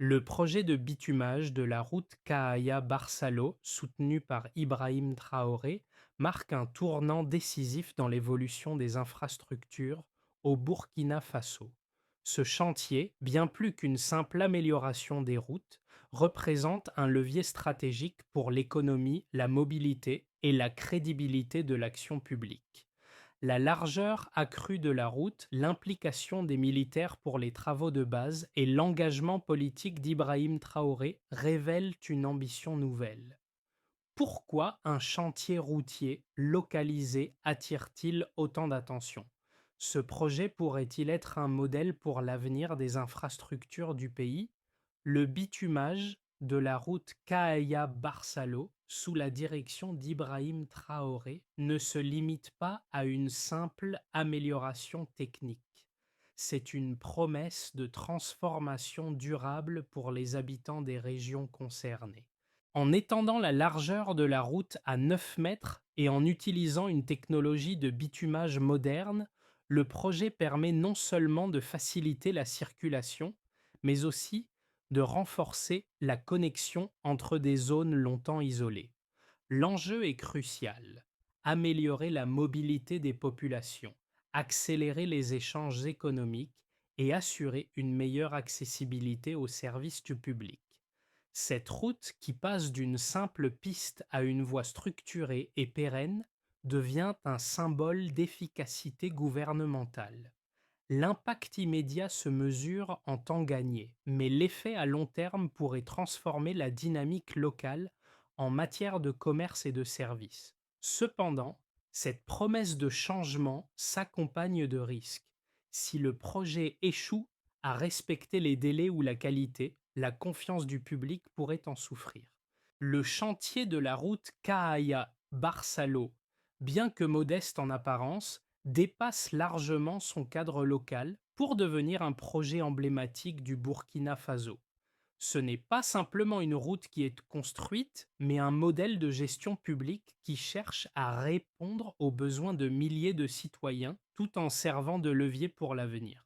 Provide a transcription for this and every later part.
Le projet de bitumage de la route Kahaya-Barsalo, soutenu par Ibrahim Traoré, marque un tournant décisif dans l'évolution des infrastructures au Burkina Faso. Ce chantier, bien plus qu'une simple amélioration des routes, représente un levier stratégique pour l'économie, la mobilité et la crédibilité de l'action publique. La largeur accrue de la route, l'implication des militaires pour les travaux de base et l'engagement politique d'Ibrahim Traoré révèlent une ambition nouvelle. Pourquoi un chantier routier localisé attire-t-il autant d'attention? Ce projet pourrait-il être un modèle pour l'avenir des infrastructures du pays? Le bitumage de la route Kahaya-Barsalo, sous la direction d'Ibrahim Traoré, ne se limite pas à une simple amélioration technique. C'est une promesse de transformation durable pour les habitants des régions concernées. En étendant la largeur de la route à 9 mètres et en utilisant une technologie de bitumage moderne, le projet permet non seulement de faciliter la circulation, mais aussi de renforcer la connexion entre des zones longtemps isolées. L'enjeu est crucial. Améliorer la mobilité des populations, accélérer les échanges économiques et assurer une meilleure accessibilité aux services du public. Cette route, qui passe d'une simple piste à une voie structurée et pérenne, devient un symbole d'efficacité gouvernementale. L'impact immédiat se mesure en temps gagné, mais l'effet à long terme pourrait transformer la dynamique locale en matière de commerce et de services. Cependant, cette promesse de changement s'accompagne de risques. Si le projet échoue à respecter les délais ou la qualité, la confiance du public pourrait en souffrir. Le chantier de la route Kahaya-Barsalo, bien que modeste en apparence, dépasse largement son cadre local pour devenir un projet emblématique du Burkina Faso. Ce n'est pas simplement une route qui est construite, mais un modèle de gestion publique qui cherche à répondre aux besoins de milliers de citoyens tout en servant de levier pour l'avenir.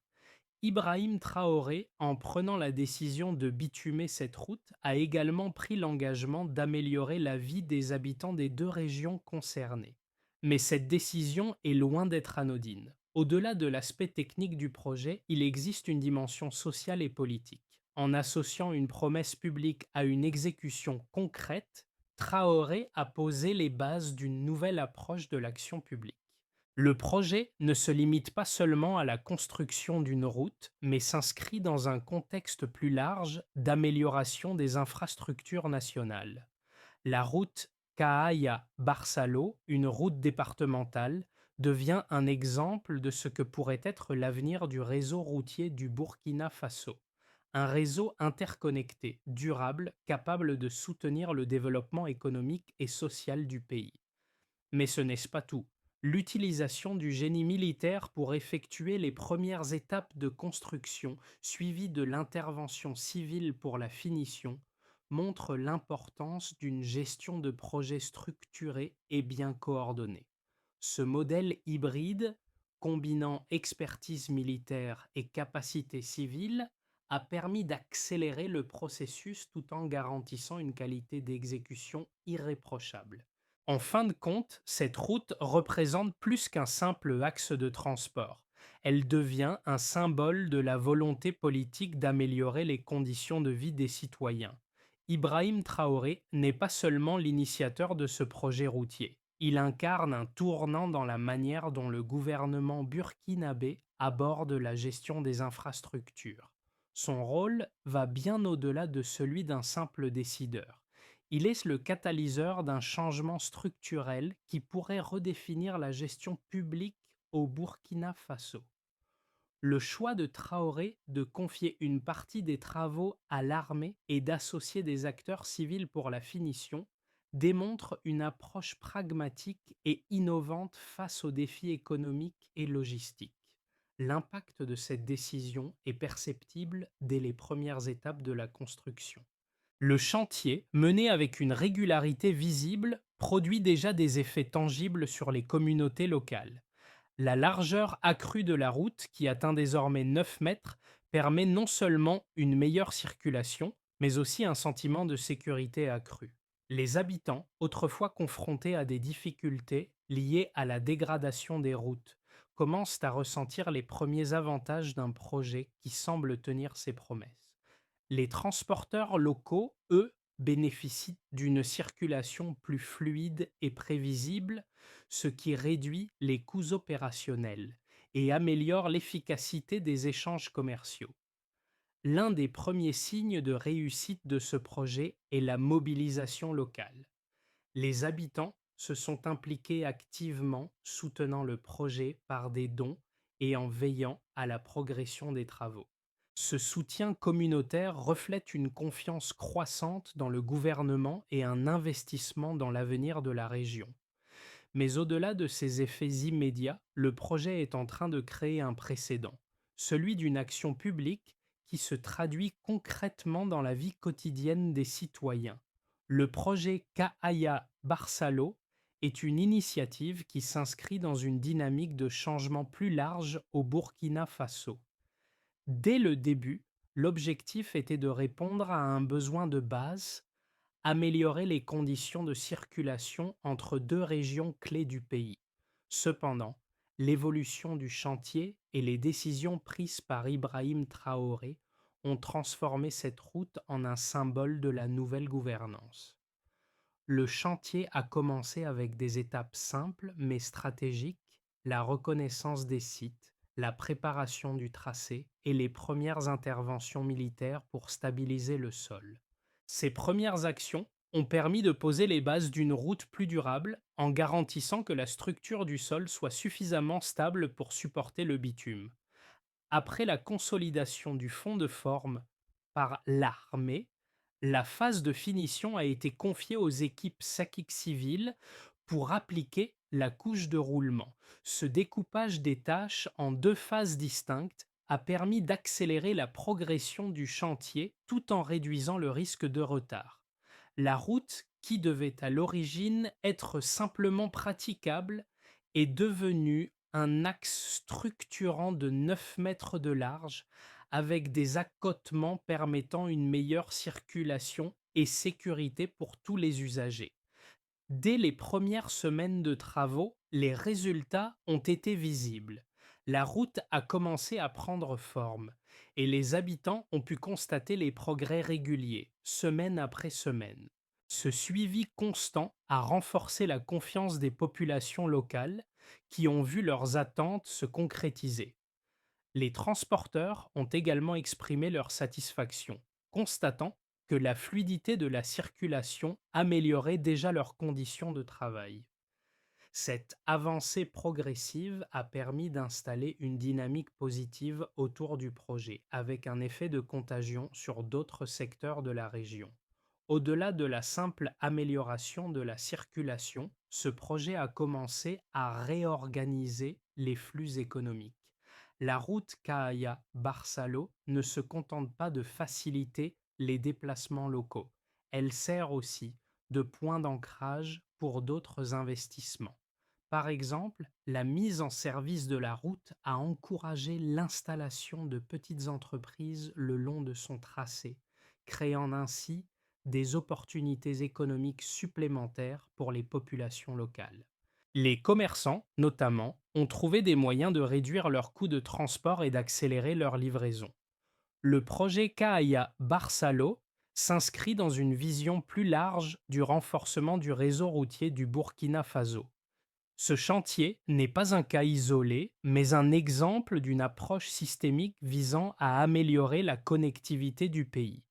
Ibrahim Traoré, en prenant la décision de bitumer cette route, a également pris l'engagement d'améliorer la vie des habitants des deux régions concernées. Mais cette décision est loin d'être anodine. Au-delà de l'aspect technique du projet, il existe une dimension sociale et politique. En associant une promesse publique à une exécution concrète, Traoré a posé les bases d'une nouvelle approche de l'action publique. Le projet ne se limite pas seulement à la construction d'une route, mais s'inscrit dans un contexte plus large d'amélioration des infrastructures nationales. La route Kahaya-Barsalo, une route départementale, devient un exemple de ce que pourrait être l'avenir du réseau routier du Burkina Faso. Un réseau interconnecté, durable, capable de soutenir le développement économique et social du pays. Mais ce n'est pas tout. L'utilisation du génie militaire pour effectuer les premières étapes de construction, suivies de l'intervention civile pour la finition, montre l'importance d'une gestion de projet structurée et bien coordonnée. Ce modèle hybride, combinant expertise militaire et capacité civile, a permis d'accélérer le processus tout en garantissant une qualité d'exécution irréprochable. En fin de compte, cette route représente plus qu'un simple axe de transport. Elle devient un symbole de la volonté politique d'améliorer les conditions de vie des citoyens. Ibrahim Traoré n'est pas seulement l'initiateur de ce projet routier. Il incarne un tournant dans la manière dont le gouvernement burkinabé aborde la gestion des infrastructures. Son rôle va bien au-delà de celui d'un simple décideur. Il est le catalyseur d'un changement structurel qui pourrait redéfinir la gestion publique au Burkina Faso. Le choix de Traoré de confier une partie des travaux à l'armée et d'associer des acteurs civils pour la finition démontre une approche pragmatique et innovante face aux défis économiques et logistiques. L'impact de cette décision est perceptible dès les premières étapes de la construction. Le chantier, mené avec une régularité visible, produit déjà des effets tangibles sur les communautés locales. La largeur accrue de la route, qui atteint désormais 9 mètres, permet non seulement une meilleure circulation, mais aussi un sentiment de sécurité accru. Les habitants, autrefois confrontés à des difficultés liées à la dégradation des routes, commencent à ressentir les premiers avantages d'un projet qui semble tenir ses promesses. Les transporteurs locaux, eux, bénéficient d'une circulation plus fluide et prévisible, ce qui réduit les coûts opérationnels et améliore l'efficacité des échanges commerciaux. L'un des premiers signes de réussite de ce projet est la mobilisation locale. Les habitants se sont impliqués activement, soutenant le projet par des dons et en veillant à la progression des travaux. Ce soutien communautaire reflète une confiance croissante dans le gouvernement et un investissement dans l'avenir de la région. Mais au-delà de ces effets immédiats, le projet est en train de créer un précédent, celui d'une action publique qui se traduit concrètement dans la vie quotidienne des citoyens. Le projet Kaaya Barsalo est une initiative qui s'inscrit dans une dynamique de changement plus large au Burkina Faso. Dès le début, l'objectif était de répondre à un besoin de base, améliorer les conditions de circulation entre deux régions clés du pays. Cependant, l'évolution du chantier et les décisions prises par Ibrahim Traoré ont transformé cette route en un symbole de la nouvelle gouvernance. Le chantier a commencé avec des étapes simples mais stratégiques, la reconnaissance des sites, la préparation du tracé et les premières interventions militaires pour stabiliser le sol. Ces premières actions ont permis de poser les bases d'une route plus durable en garantissant que la structure du sol soit suffisamment stable pour supporter le bitume. Après la consolidation du fond de forme par l'armée, la phase de finition a été confiée aux équipes Sakik civiles pour appliquer la couche de roulement. Ce découpage des tâches en deux phases distinctes a permis d'accélérer la progression du chantier tout en réduisant le risque de retard. La route, qui devait à l'origine être simplement praticable, est devenue un axe structurant de 9 mètres de large avec des accotements permettant une meilleure circulation et sécurité pour tous les usagers. Dès les premières semaines de travaux, les résultats ont été visibles. La route a commencé à prendre forme et les habitants ont pu constater les progrès réguliers, semaine après semaine. Ce suivi constant a renforcé la confiance des populations locales qui ont vu leurs attentes se concrétiser. Les transporteurs ont également exprimé leur satisfaction, constatant que la fluidité de la circulation améliorait déjà leurs conditions de travail. Cette avancée progressive a permis d'installer une dynamique positive autour du projet, avec un effet de contagion sur d'autres secteurs de la région. Au-delà de la simple amélioration de la circulation, ce projet a commencé à réorganiser les flux économiques. La route Kaaya-Barsalo ne se contente pas de faciliter les déplacements locaux. Elle sert aussi de point d'ancrage pour d'autres investissements. Par exemple, la mise en service de la route a encouragé l'installation de petites entreprises le long de son tracé, créant ainsi des opportunités économiques supplémentaires pour les populations locales. Les commerçants, notamment, ont trouvé des moyens de réduire leurs coûts de transport et d'accélérer leur livraison. Le projet Kaaya Barsalo s'inscrit dans une vision plus large du renforcement du réseau routier du Burkina Faso. Ce chantier n'est pas un cas isolé, mais un exemple d'une approche systémique visant à améliorer la connectivité du pays.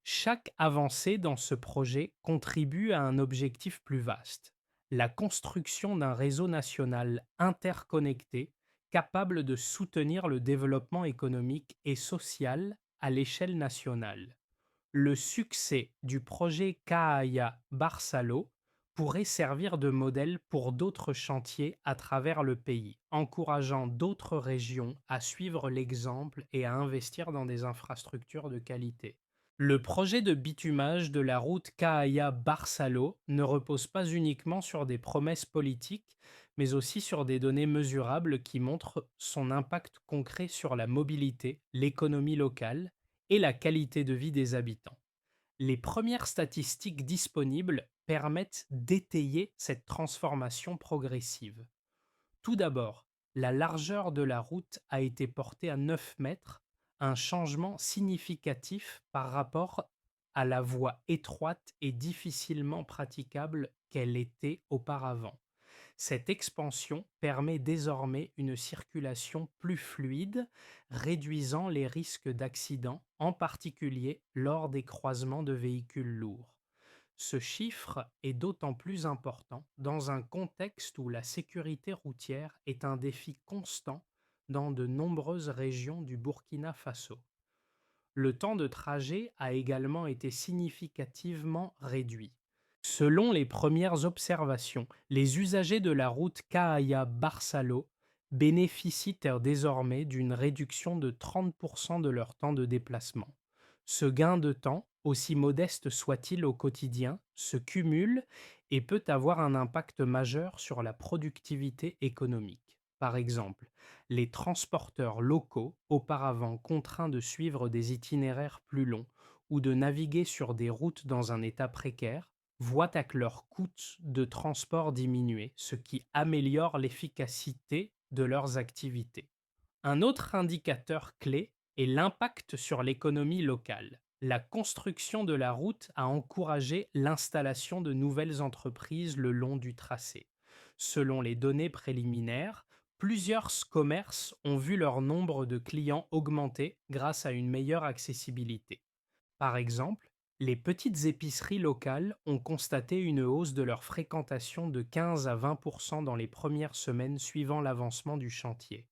Chaque avancée dans ce projet contribue à un objectif plus vaste, la construction d'un réseau national interconnecté capable de soutenir le développement économique et social à l'échelle nationale. Le succès du projet Kaaya Barsalo pourrait servir de modèle pour d'autres chantiers à travers le pays, encourageant d'autres régions à suivre l'exemple et à investir dans des infrastructures de qualité. Le projet de bitumage de la route Kaaya-Barsalo ne repose pas uniquement sur des promesses politiques, mais aussi sur des données mesurables qui montrent son impact concret sur la mobilité, l'économie locale et la qualité de vie des habitants. Les premières statistiques disponibles permettent d'étayer cette transformation progressive. Tout d'abord, la largeur de la route a été portée à 9 mètres, un changement significatif par rapport à la voie étroite et difficilement praticable qu'elle était auparavant. Cette expansion permet désormais une circulation plus fluide, réduisant les risques d'accidents, en particulier lors des croisements de véhicules lourds. Ce chiffre est d'autant plus important dans un contexte où la sécurité routière est un défi constant dans de nombreuses régions du Burkina Faso. Le temps de trajet a également été significativement réduit. Selon les premières observations, les usagers de la route Kahaya-Barsalo bénéficient désormais d'une réduction de 30% de leur temps de déplacement. Ce gain de temps, aussi modeste soit-il au quotidien, se cumule et peut avoir un impact majeur sur la productivité économique. Par exemple, les transporteurs locaux, auparavant contraints de suivre des itinéraires plus longs ou de naviguer sur des routes dans un état précaire, voient que leur coût de transport diminuer, ce qui améliore l'efficacité de leurs activités. Un autre indicateur clé est l'impact sur l'économie locale. La construction de la route a encouragé l'installation de nouvelles entreprises le long du tracé. Selon les données préliminaires, plusieurs commerces ont vu leur nombre de clients augmenter grâce à une meilleure accessibilité. Par exemple, les petites épiceries locales ont constaté une hausse de leur fréquentation de 15 à 20% dans les premières semaines suivant l'avancement du chantier.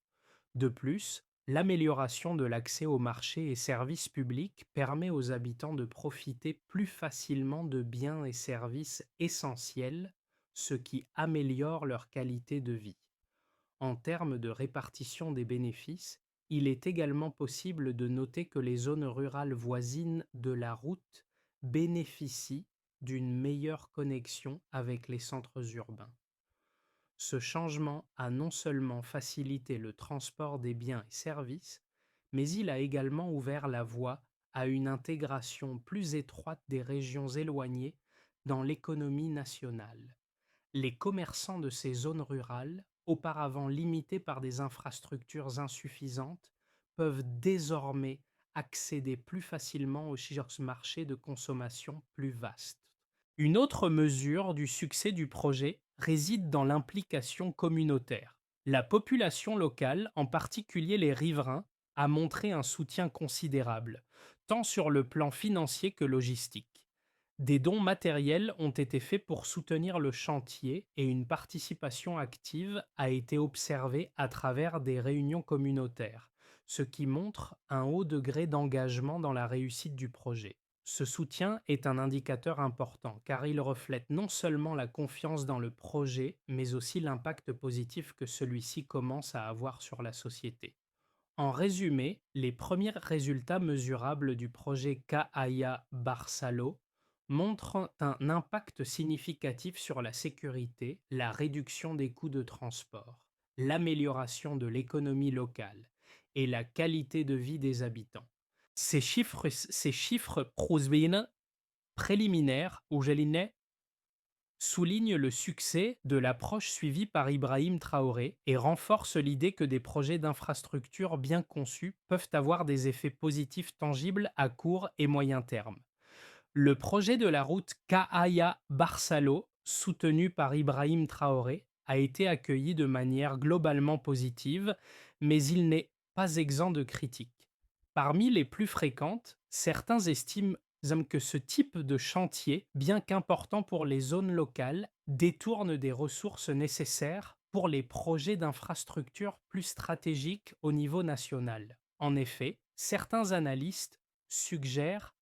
De plus, l'amélioration de l'accès aux marchés et services publics permet aux habitants de profiter plus facilement de biens et services essentiels, ce qui améliore leur qualité de vie. En termes de répartition des bénéfices, il est également possible de noter que les zones rurales voisines de la route bénéficient d'une meilleure connexion avec les centres urbains. Ce changement a non seulement facilité le transport des biens et services, mais il a également ouvert la voie à une intégration plus étroite des régions éloignées dans l'économie nationale. Les commerçants de ces zones rurales, auparavant limités par des infrastructures insuffisantes, peuvent désormais accéder plus facilement aux marchés de consommation plus vastes. Une autre mesure du succès du projet réside dans l'implication communautaire. La population locale, en particulier les riverains, a montré un soutien considérable, tant sur le plan financier que logistique. Des dons matériels ont été faits pour soutenir le chantier et une participation active a été observée à travers des réunions communautaires, ce qui montre un haut degré d'engagement dans la réussite du projet. Ce soutien est un indicateur important car il reflète non seulement la confiance dans le projet, mais aussi l'impact positif que celui-ci commence à avoir sur la société. En résumé, les premiers résultats mesurables du projet Kahaya Barsalo montrent un impact significatif sur la sécurité, la réduction des coûts de transport, l'amélioration de l'économie locale et la qualité de vie des habitants. Ces chiffres préliminaires soulignent le succès de l'approche suivie par Ibrahim Traoré et renforcent l'idée que des projets d'infrastructure bien conçus peuvent avoir des effets positifs tangibles à court et moyen terme. Le projet de la route Kahaya-Barsalo, soutenu par Ibrahim Traoré, a été accueilli de manière globalement positive, mais il n'est pas exempt de critiques. Parmi les plus fréquentes, certains estiment que ce type de chantier, bien qu'important pour les zones locales, détourne des ressources nécessaires pour les projets d'infrastructures plus stratégiques au niveau national. En effet, certains analystes suggèrent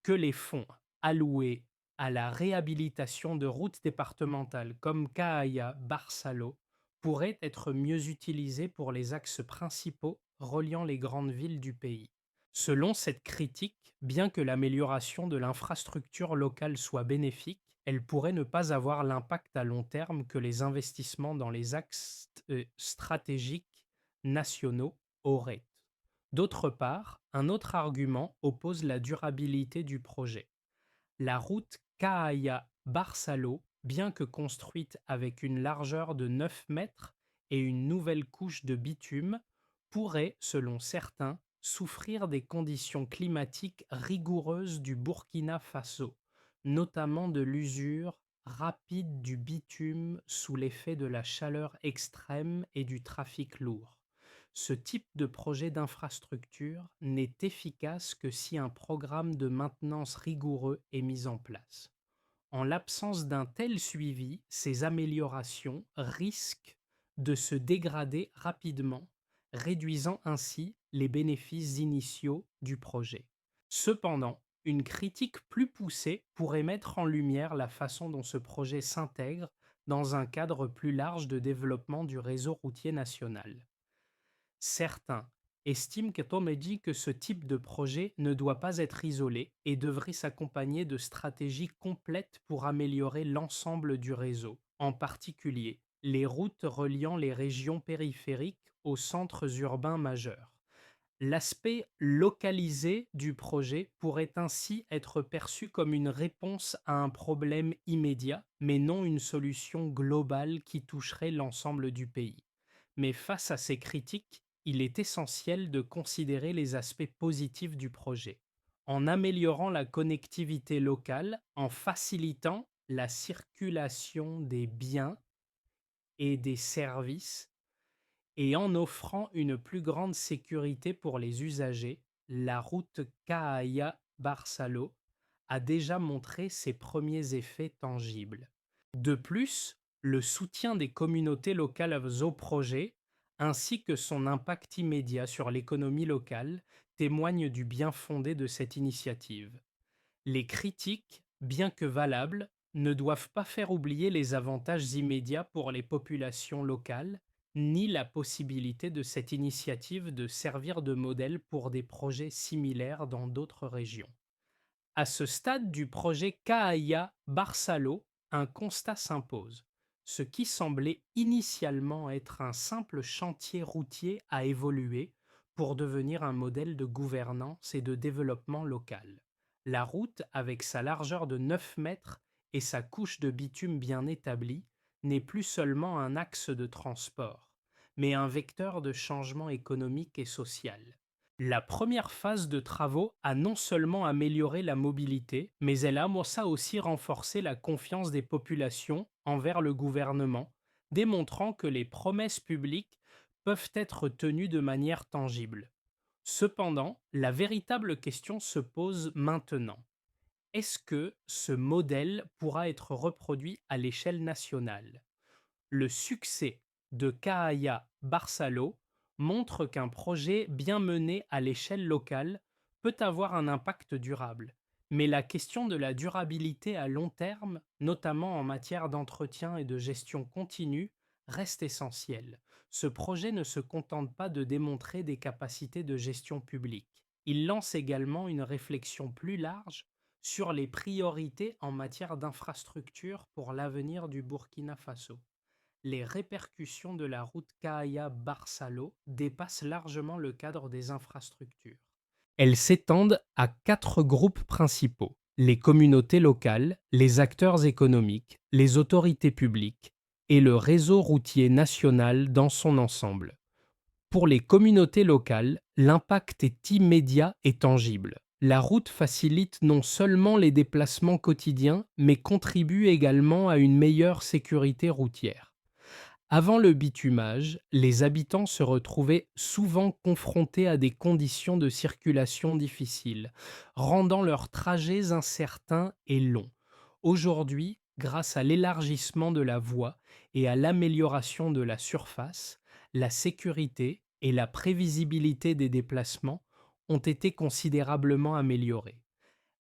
que les fonds alloués à la réhabilitation de routes départementales comme Kahaya-Barsalo pourraient être mieux utilisés pour les axes principaux reliant les grandes villes du pays. Selon cette critique, bien que l'amélioration de l'infrastructure locale soit bénéfique, elle pourrait ne pas avoir l'impact à long terme que les investissements dans les axes stratégiques nationaux auraient. D'autre part, un autre argument oppose la durabilité du projet. La route Cahaya-Barsalo, bien que construite avec une largeur de 9 mètres et une nouvelle couche de bitume, pourrait, selon certains, souffrir des conditions climatiques rigoureuses du Burkina Faso, notamment de l'usure rapide du bitume sous l'effet de la chaleur extrême et du trafic lourd. Ce type de projet d'infrastructure n'est efficace que si un programme de maintenance rigoureux est mis en place. En l'absence d'un tel suivi, ces améliorations risquent de se dégrader rapidement, réduisant ainsi les bénéfices initiaux du projet. Cependant, une critique plus poussée pourrait mettre en lumière la façon dont ce projet s'intègre dans un cadre plus large de développement du réseau routier national. Certains estiment comme est dit que ce type de projet ne doit pas être isolé et devrait s'accompagner de stratégies complètes pour améliorer l'ensemble du réseau, en particulier les routes reliant les régions périphériques aux centres urbains majeurs. L'aspect localisé du projet pourrait ainsi être perçu comme une réponse à un problème immédiat, mais non une solution globale qui toucherait l'ensemble du pays. Mais face à ces critiques, il est essentiel de considérer les aspects positifs du projet. En améliorant la connectivité locale, en facilitant la circulation des biens et des services, et en offrant une plus grande sécurité pour les usagers, la route Cahaya-Barsalo a déjà montré ses premiers effets tangibles. De plus, le soutien des communautés locales au projet, ainsi que son impact immédiat sur l'économie locale, témoignent du bien fondé de cette initiative. Les critiques, bien que valables, ne doivent pas faire oublier les avantages immédiats pour les populations locales, ni la possibilité de cette initiative de servir de modèle pour des projets similaires dans d'autres régions. À ce stade du projet Cahaya-Barsalo, un constat s'impose. Ce qui semblait initialement être un simple chantier routier a évolué pour devenir un modèle de gouvernance et de développement local. La route, avec sa largeur de 9 mètres et sa couche de bitume bien établie, n'est plus seulement un axe de transport, mais un vecteur de changement économique et social. La première phase de travaux a non seulement amélioré la mobilité, mais elle a ça aussi renforcé la confiance des populations envers le gouvernement, démontrant que les promesses publiques peuvent être tenues de manière tangible. Cependant, la véritable question se pose maintenant. Est-ce que ce modèle pourra être reproduit à l'échelle nationale? Le succès de Cahaya Barsalo montre qu'un projet bien mené à l'échelle locale peut avoir un impact durable. Mais la question de la durabilité à long terme, notamment en matière d'entretien et de gestion continue, reste essentielle. Ce projet ne se contente pas de démontrer des capacités de gestion publique. Il lance également une réflexion plus large sur les priorités en matière d'infrastructure pour l'avenir du Burkina Faso. Les répercussions de la route Cahaya-Barsalo dépassent largement le cadre des infrastructures. Elles s'étendent à 4 groupes principaux: les communautés locales, les acteurs économiques, les autorités publiques et le réseau routier national dans son ensemble. Pour les communautés locales, l'impact est immédiat et tangible. La route facilite non seulement les déplacements quotidiens, mais contribue également à une meilleure sécurité routière. Avant le bitumage, les habitants se retrouvaient souvent confrontés à des conditions de circulation difficiles, rendant leurs trajets incertains et longs. Aujourd'hui, grâce à l'élargissement de la voie et à l'amélioration de la surface, la sécurité et la prévisibilité des déplacements ont été considérablement améliorées.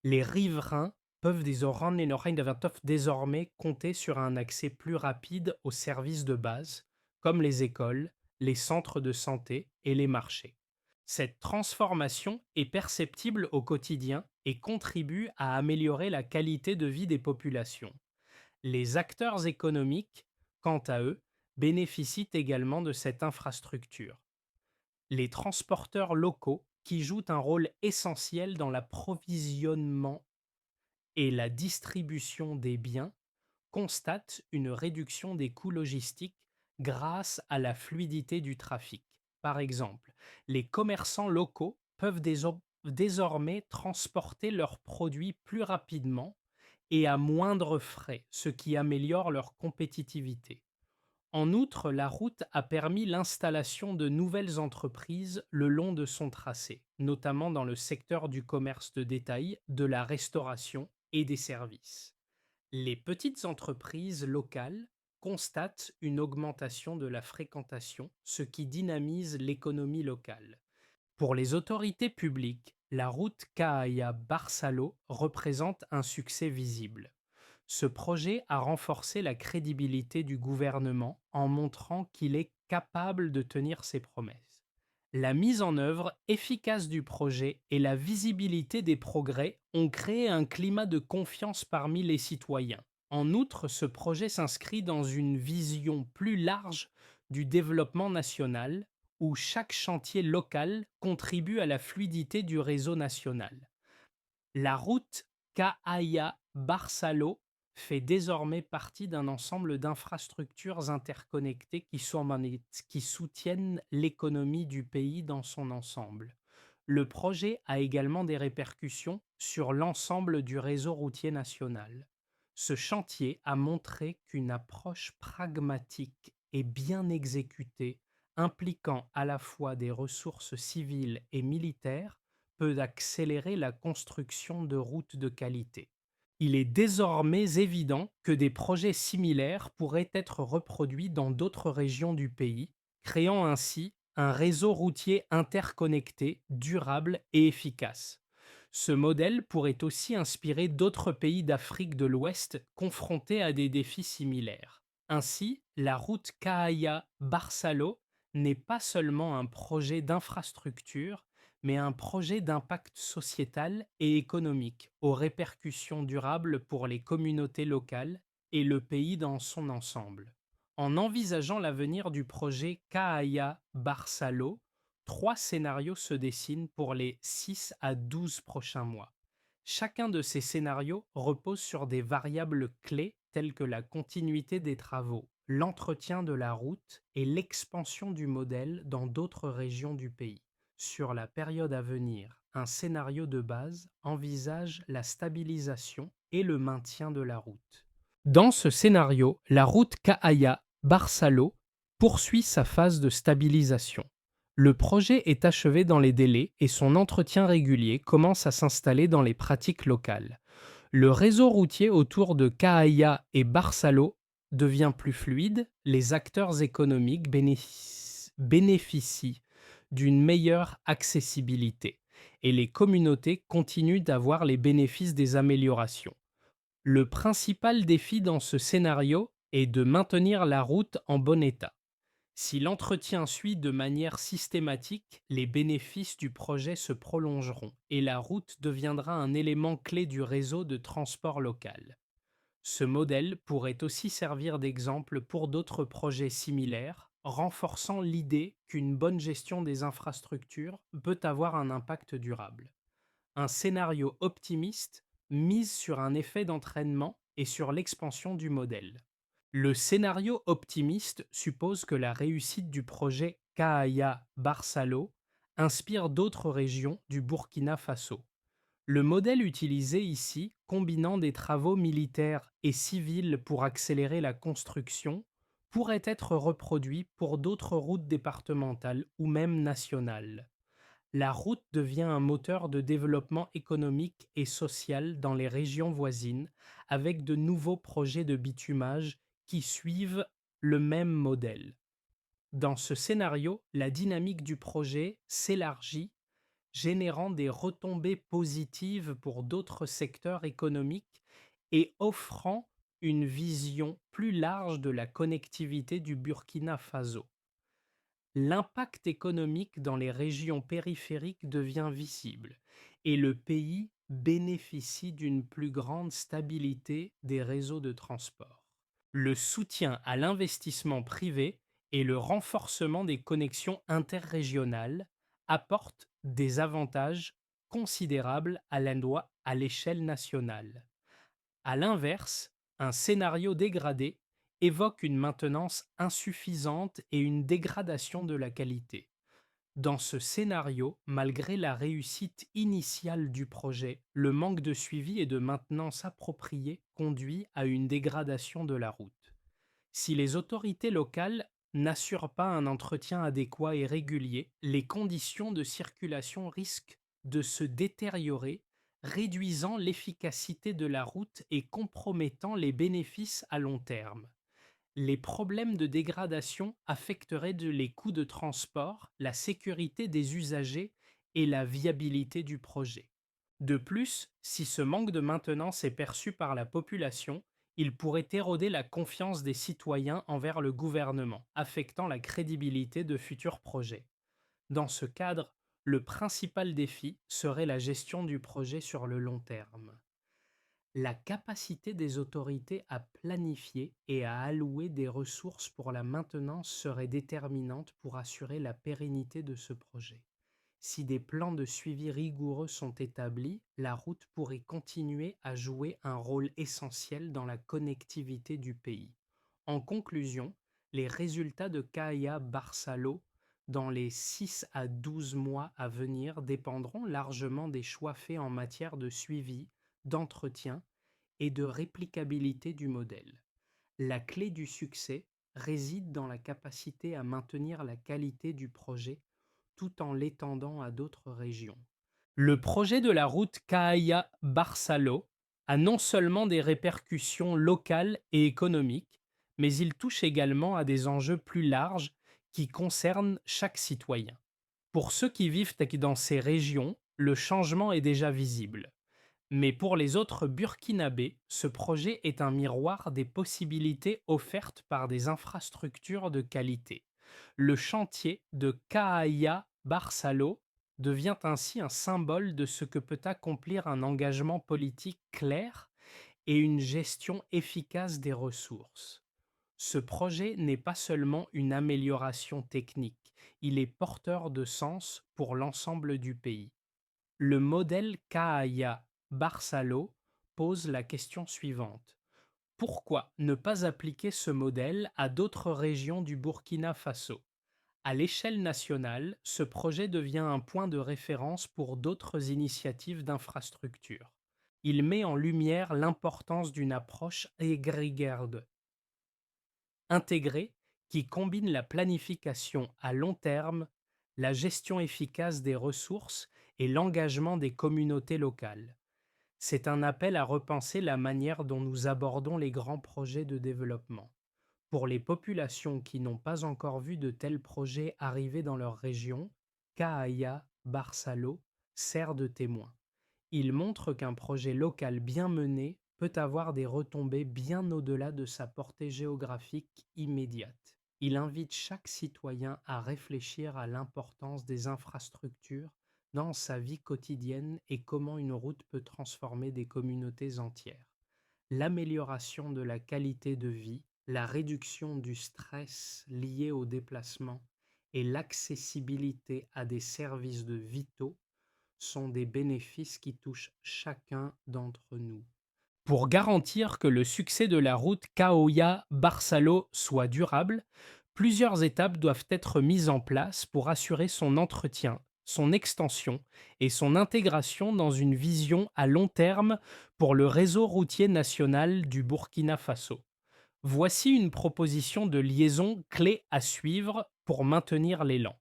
Les riverains peuvent désormais compter sur un accès plus rapide aux services de base, comme les écoles, les centres de santé et les marchés. Cette transformation est perceptible au quotidien et contribue à améliorer la qualité de vie des populations. Les acteurs économiques, quant à eux, bénéficient également de cette infrastructure. Les transporteurs locaux, qui jouent un rôle essentiel dans l'approvisionnement et la distribution des biens, constatent une réduction des coûts logistiques grâce à la fluidité du trafic. Par exemple, les commerçants locaux peuvent désormais transporter leurs produits plus rapidement et à moindre frais, ce qui améliore leur compétitivité. En outre, la route a permis l'installation de nouvelles entreprises le long de son tracé, notamment dans le secteur du commerce de détail, de la restauration et des services. Les petites entreprises locales constatent une augmentation de la fréquentation, ce qui dynamise l'économie locale. Pour les autorités publiques, la route Cahaya-Barsalo représente un succès visible. Ce projet a renforcé la crédibilité du gouvernement en montrant qu'il est capable de tenir ses promesses. La mise en œuvre efficace du projet et la visibilité des progrès ont créé un climat de confiance parmi les citoyens. En outre, ce projet s'inscrit dans une vision plus large du développement national, où chaque chantier local contribue à la fluidité du réseau national. La route Cahaya-Barsalo fait désormais partie d'un ensemble d'infrastructures interconnectées qui soutiennent l'économie du pays dans son ensemble. Le projet a également des répercussions sur l'ensemble du réseau routier national. Ce chantier a montré qu'une approche pragmatique et bien exécutée, impliquant à la fois des ressources civiles et militaires, peut accélérer la construction de routes de qualité. Il est désormais évident que des projets similaires pourraient être reproduits dans d'autres régions du pays, créant ainsi un réseau routier interconnecté, durable et efficace. Ce modèle pourrait aussi inspirer d'autres pays d'Afrique de l'Ouest confrontés à des défis similaires. Ainsi, la route Cahaya-Barsalo n'est pas seulement un projet d'infrastructure, mais un projet d'impact sociétal et économique aux répercussions durables pour les communautés locales et le pays dans son ensemble. En envisageant l'avenir du projet Cahaya Barsalo, trois scénarios se dessinent pour les 6 à 12 prochains mois. Chacun de ces scénarios repose sur des variables clés telles que la continuité des travaux, l'entretien de la route et l'expansion du modèle dans d'autres régions du pays. Sur la période à venir, un scénario de base envisage la stabilisation et le maintien de la route. Dans ce scénario, la route Cahaya-Barsalo poursuit sa phase de stabilisation. Le projet est achevé dans les délais et son entretien régulier commence à s'installer dans les pratiques locales. Le réseau routier autour de Cahaya et Barsalo devient plus fluide, les acteurs économiques bénéficient d'une meilleure accessibilité et les communautés continuent d'avoir les bénéfices des améliorations. Le principal défi dans ce scénario est de maintenir la route en bon état. Si l'entretien suit de manière systématique, les bénéfices du projet se prolongeront et la route deviendra un élément clé du réseau de transport local. Ce modèle pourrait aussi servir d'exemple pour d'autres projets similaires, renforçant l'idée qu'une bonne gestion des infrastructures peut avoir un impact durable. Un scénario optimiste mise sur un effet d'entraînement et sur l'expansion du modèle. Le scénario optimiste suppose que la réussite du projet Cahaya-Barsalo inspire d'autres régions du Burkina Faso. Le modèle utilisé ici, combinant des travaux militaires et civils pour accélérer la construction, pourrait être reproduit pour d'autres routes départementales ou même nationales. La route devient un moteur de développement économique et social dans les régions voisines, avec de nouveaux projets de bitumage qui suivent le même modèle. Dans ce scénario, la dynamique du projet s'élargit, générant des retombées positives pour d'autres secteurs économiques et offrant une vision plus large de la connectivité du Burkina Faso. L'impact économique dans les régions périphériques devient visible et le pays bénéficie d'une plus grande stabilité des réseaux de transport. Le soutien à l'investissement privé et le renforcement des connexions interrégionales apportent des avantages considérables à l'échelle nationale. À l'inverse, un scénario dégradé évoque une maintenance insuffisante et une dégradation de la qualité. Dans ce scénario, malgré la réussite initiale du projet, le manque de suivi et de maintenance appropriée conduit à une dégradation de la route. Si les autorités locales n'assurent pas un entretien adéquat et régulier, les conditions de circulation risquent de se détériorer, réduisant l'efficacité de la route et compromettant les bénéfices à long terme. Les problèmes de dégradation affecteraient les coûts de transport, la sécurité des usagers et la viabilité du projet. De plus, si ce manque de maintenance est perçu par la population, il pourrait éroder la confiance des citoyens envers le gouvernement, affectant la crédibilité de futurs projets. Dans ce cadre, le principal défi serait la gestion du projet sur le long terme. La capacité des autorités à planifier et à allouer des ressources pour la maintenance serait déterminante pour assurer la pérennité de ce projet. Si des plans de suivi rigoureux sont établis, la route pourrait continuer à jouer un rôle essentiel dans la connectivité du pays. En conclusion, les résultats de Caia Barçalo dans les 6 à 12 mois à venir dépendront largement des choix faits en matière de suivi, d'entretien et de réplicabilité du modèle. La clé du succès réside dans la capacité à maintenir la qualité du projet tout en l'étendant à d'autres régions. Le projet de la route Caaya-Barçalo a non seulement des répercussions locales et économiques, mais il touche également à des enjeux plus larges qui concernent chaque citoyen. Pour ceux qui vivent dans ces régions, le changement est déjà visible. Mais pour les autres burkinabés, ce projet est un miroir des possibilités offertes par des infrastructures de qualité. Le chantier de Kahaya Barçalo devient ainsi un symbole de ce que peut accomplir un engagement politique clair et une gestion efficace des ressources. Ce projet n'est pas seulement une amélioration technique, il est porteur de sens pour l'ensemble du pays. Le modèle Kahaya Barçalo pose la question suivante. Pourquoi ne pas appliquer ce modèle à d'autres régions du Burkina Faso? À l'échelle nationale, ce projet devient un point de référence pour d'autres initiatives d'infrastructure. Il met en lumière l'importance d'une approche aggregade, intégrée, qui combine la planification à long terme, la gestion efficace des ressources et l'engagement des communautés locales. C'est un appel à repenser la manière dont nous abordons les grands projets de développement. Pour les populations qui n'ont pas encore vu de tels projets arriver dans leur région, Kahaya Barçalo sert de témoin. Il montre qu'un projet local bien mené peut avoir des retombées bien au-delà de sa portée géographique immédiate. Il invite chaque citoyen à réfléchir à l'importance des infrastructures dans sa vie quotidienne et comment une route peut transformer des communautés entières. L'amélioration de la qualité de vie, la réduction du stress lié au déplacement et l'accessibilité à des services de vitaux sont des bénéfices qui touchent chacun d'entre nous. Pour garantir que le succès de la route Caoya-Barçalo soit durable, plusieurs étapes doivent être mises en place pour assurer son entretien, son extension et son intégration dans une vision à long terme pour le réseau routier national du Burkina Faso. Voici une proposition de liaison clé à suivre pour maintenir l'élan.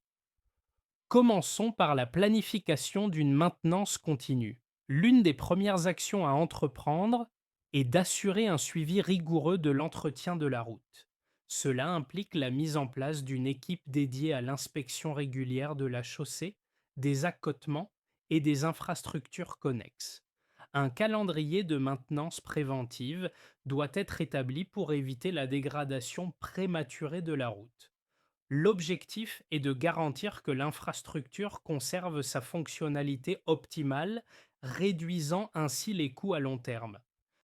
Commençons par la planification d'une maintenance continue. L'une des premières actions à entreprendre est d'assurer un suivi rigoureux de l'entretien de la route. Cela implique la mise en place d'une équipe dédiée à l'inspection régulière de la chaussée, des accotements et des infrastructures connexes. Un calendrier de maintenance préventive doit être établi pour éviter la dégradation prématurée de la route. L'objectif est de garantir que l'infrastructure conserve sa fonctionnalité optimale, réduisant ainsi les coûts à long terme.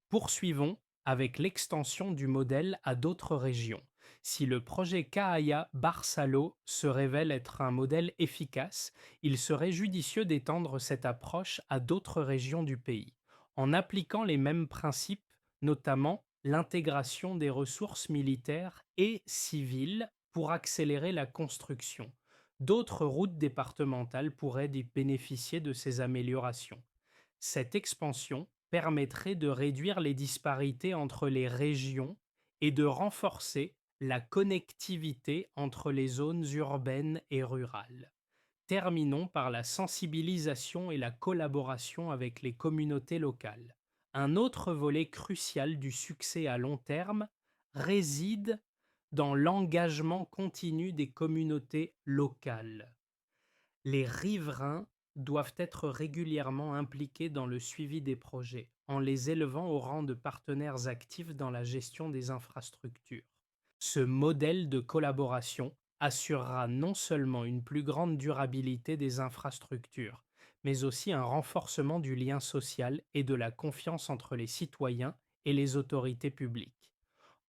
Poursuivons avec l'extension du modèle à d'autres régions. Si le projet Caaya Barsalo se révèle être un modèle efficace, il serait judicieux d'étendre cette approche à d'autres régions du pays, en appliquant les mêmes principes, notamment l'intégration des ressources militaires et civiles pour accélérer la construction. D'autres routes départementales pourraient bénéficier de ces améliorations. Cette expansion permettrait de réduire les disparités entre les régions et de renforcer la connectivité entre les zones urbaines et rurales. Terminons par la sensibilisation et la collaboration avec les communautés locales. Un autre volet crucial du succès à long terme réside dans l'engagement continu des communautés locales. Les riverains doivent être régulièrement impliqués dans le suivi des projets, en les élevant au rang de partenaires actifs dans la gestion des infrastructures. Ce modèle de collaboration assurera non seulement une plus grande durabilité des infrastructures, mais aussi un renforcement du lien social et de la confiance entre les citoyens et les autorités publiques.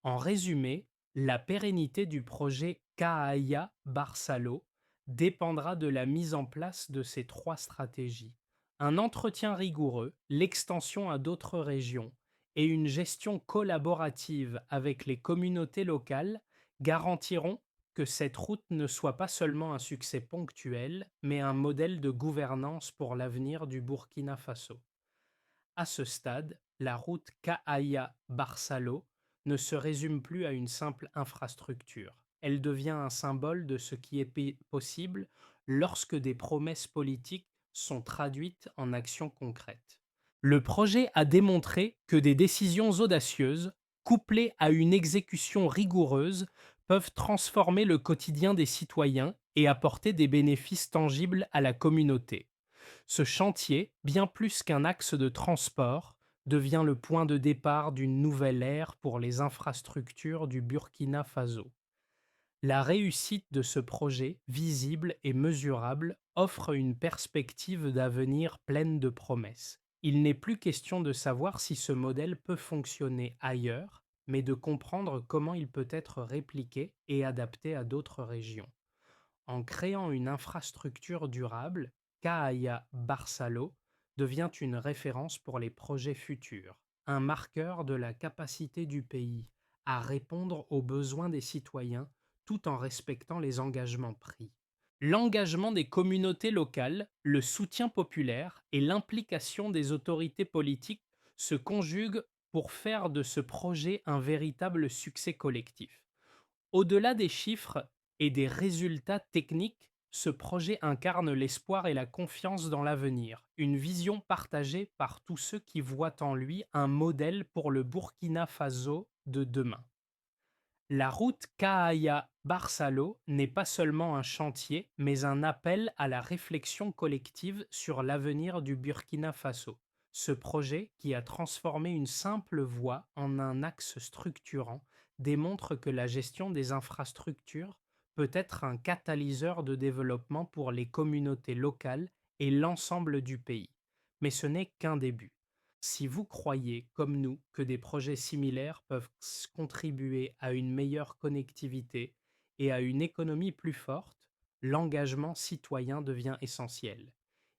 En résumé, la pérennité du projet Caaya Barsalo dépendra de la mise en place de ces trois stratégies. Un entretien rigoureux, l'extension à d'autres régions et une gestion collaborative avec les communautés locales garantiront que cette route ne soit pas seulement un succès ponctuel, mais un modèle de gouvernance pour l'avenir du Burkina Faso. À ce stade, la route Caaya-Barsalo ne se résume plus à une simple infrastructure. Elle devient un symbole de ce qui est possible lorsque des promesses politiques sont traduites en actions concrètes. Le projet a démontré que des décisions audacieuses, couplées à une exécution rigoureuse, peuvent transformer le quotidien des citoyens et apporter des bénéfices tangibles à la communauté. Ce chantier, bien plus qu'un axe de transport, devient le point de départ d'une nouvelle ère pour les infrastructures du Burkina Faso. La réussite de ce projet, visible et mesurable, offre une perspective d'avenir pleine de promesses. Il n'est plus question de savoir si ce modèle peut fonctionner ailleurs, mais de comprendre comment il peut être répliqué et adapté à d'autres régions. En créant une infrastructure durable, Caaya Barsalo devient une référence pour les projets futurs, un marqueur de la capacité du pays à répondre aux besoins des citoyens tout en respectant les engagements pris. L'engagement des communautés locales, le soutien populaire et l'implication des autorités politiques se conjuguent pour faire de ce projet un véritable succès collectif. Au-delà des chiffres et des résultats techniques, ce projet incarne l'espoir et la confiance dans l'avenir, une vision partagée par tous ceux qui voient en lui un modèle pour le Burkina Faso de demain. La route Caaya-Barsalo n'est pas seulement un chantier, mais un appel à la réflexion collective sur l'avenir du Burkina Faso. Ce projet, qui a transformé une simple voie en un axe structurant, démontre que la gestion des infrastructures peut être un catalyseur de développement pour les communautés locales et l'ensemble du pays. Mais ce n'est qu'un début. Si vous croyez, comme nous, que des projets similaires peuvent contribuer à une meilleure connectivité et à une économie plus forte, l'engagement citoyen devient essentiel.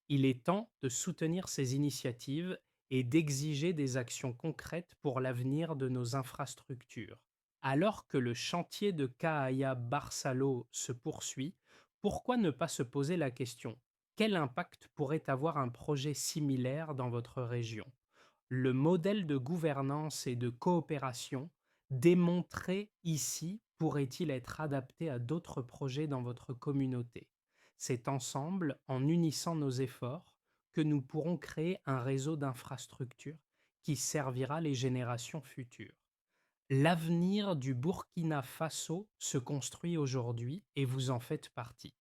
Il est temps de soutenir ces initiatives et d'exiger des actions concrètes pour l'avenir de nos infrastructures. Alors que le chantier de Caaya Barsalo se poursuit, pourquoi ne pas se poser la question: quel impact pourrait avoir un projet similaire dans votre région? Le modèle de gouvernance et de coopération démontré ici pourrait-il être adapté à d'autres projets dans votre communauté? C'est ensemble, en unissant nos efforts, que nous pourrons créer un réseau d'infrastructures qui servira les générations futures. L'avenir du Burkina Faso se construit aujourd'hui et vous en faites partie.